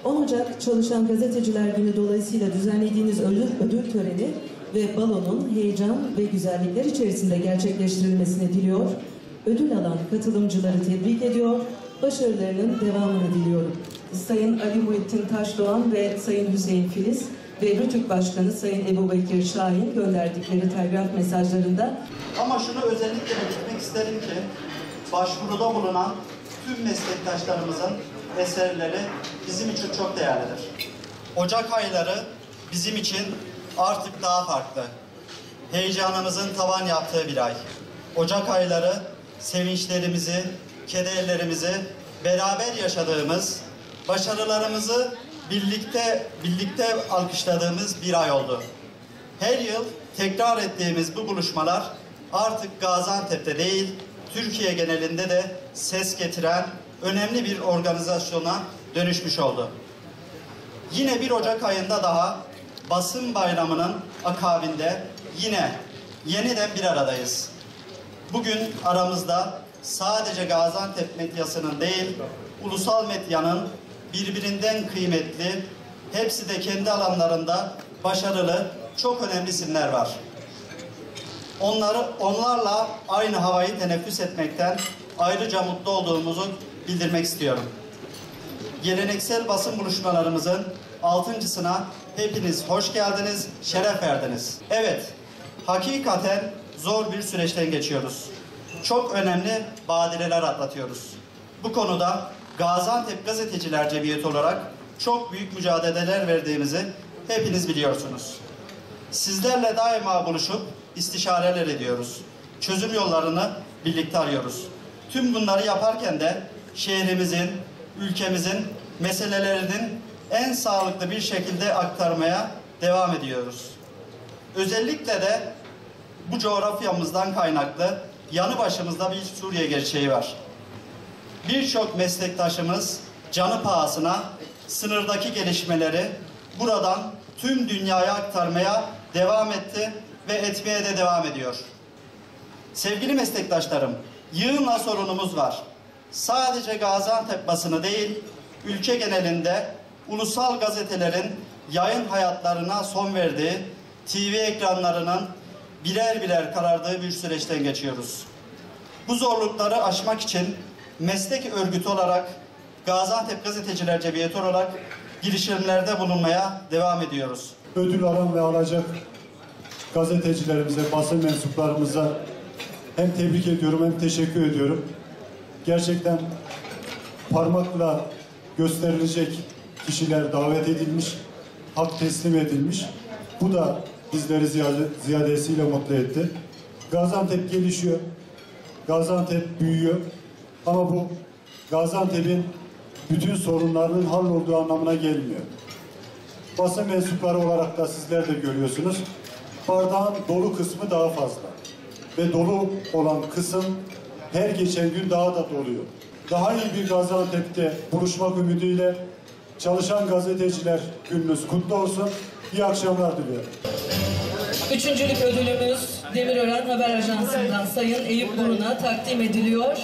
10 Ocak Çalışan Gazeteciler Günü dolayısıyla düzenlediğiniz ödül töreni ve balonun heyecan ve güzellikler içerisinde gerçekleştirilmesini diliyor. Ödül alan katılımcıları tebrik ediyor. Başarılarının devamını diliyorum. Sayın Ali Muhittin Taşdoğan ve Sayın Hüseyin Filiz ve Rütük Başkanı Sayın Ebubekir Şahin gönderdikleri telgraf mesajlarında. Ama şunu özellikle belirtmek isterim ki başvuruda bulunan tüm meslektaşlarımızın eserleri bizim için çok değerlidir. Ocak ayları bizim için artık daha farklı. Heyecanımızın tavan yaptığı bir ay. Ocak ayları sevinçlerimizi, kederlerimizi beraber yaşadığımız, başarılarımızı birlikte alkışladığımız bir ay oldu. Her yıl tekrar ettiğimiz bu buluşmalar artık Gaziantep'te değil, Türkiye genelinde de ses getiren önemli bir organizasyona dönüşmüş oldu. Yine 1 Ocak ayında daha basın bayramının akabinde yeniden bir aradayız. Bugün aramızda sadece Gaziantep medyasının değil, ulusal medyanın birbirinden kıymetli, hepsi de kendi alanlarında başarılı, çok önemli isimler var. Onlarla aynı havayı teneffüs etmekten ayrıca mutlu olduğumuzu bildirmek istiyorum. Geleneksel basın buluşmalarımızın 6.sına hepiniz hoş geldiniz, şeref verdiniz. Evet, hakikaten zor bir süreçten geçiyoruz. Çok önemli badireler atlatıyoruz. Bu konuda Gaziantep Gazeteciler Cemiyeti olarak çok büyük mücadeleler verdiğimizi hepiniz biliyorsunuz. Sizlerle daima buluşup istişareler ediyoruz. Çözüm yollarını birlikte arıyoruz. Tüm bunları yaparken de şehrimizin, ülkemizin meselelerinin en sağlıklı bir şekilde aktarmaya devam ediyoruz. Özellikle de bu coğrafyamızdan kaynaklı yanı başımızda bir Suriye gerçeği var. Birçok meslektaşımız canı pahasına sınırdaki gelişmeleri buradan tüm dünyaya aktarmaya devam etti ve etmeye de devam ediyor. Sevgili meslektaşlarım, yığınla sorunumuz var. Sadece Gaziantep basını değil, ülke genelinde ulusal gazetelerin yayın hayatlarına son verdiği, TV ekranlarının birer birer karardığı bir süreçten geçiyoruz. Bu zorlukları aşmak için meslek örgütü olarak, Gaziantep Gazeteciler Cemiyeti olarak girişimlerde bulunmaya devam ediyoruz. Ödül alan ve alacak gazetecilerimize, basın mensuplarımıza hem tebrik ediyorum hem teşekkür ediyorum. Gerçekten parmakla gösterilecek kişiler davet edilmiş, hak teslim edilmiş. Bu da bizleri ziyadesiyle mutlu etti. Gaziantep gelişiyor, Gaziantep büyüyor ama bu Gaziantep'in bütün sorunlarının hallolduğu anlamına gelmiyor. Basın mensupları olarak da sizler de görüyorsunuz. Bardağın dolu kısmı daha fazla. Ve dolu olan kısım her geçen gün daha da doluyor. Daha iyi bir Gaziantep'te buluşmak ümidiyle Çalışan Gazeteciler Gününüz kutlu olsun. İyi akşamlar diliyorum. Üçüncülük ödülümüz Demirören Haber Ajansı'ndan Sayın Eyüp Burun'a takdim ediliyor.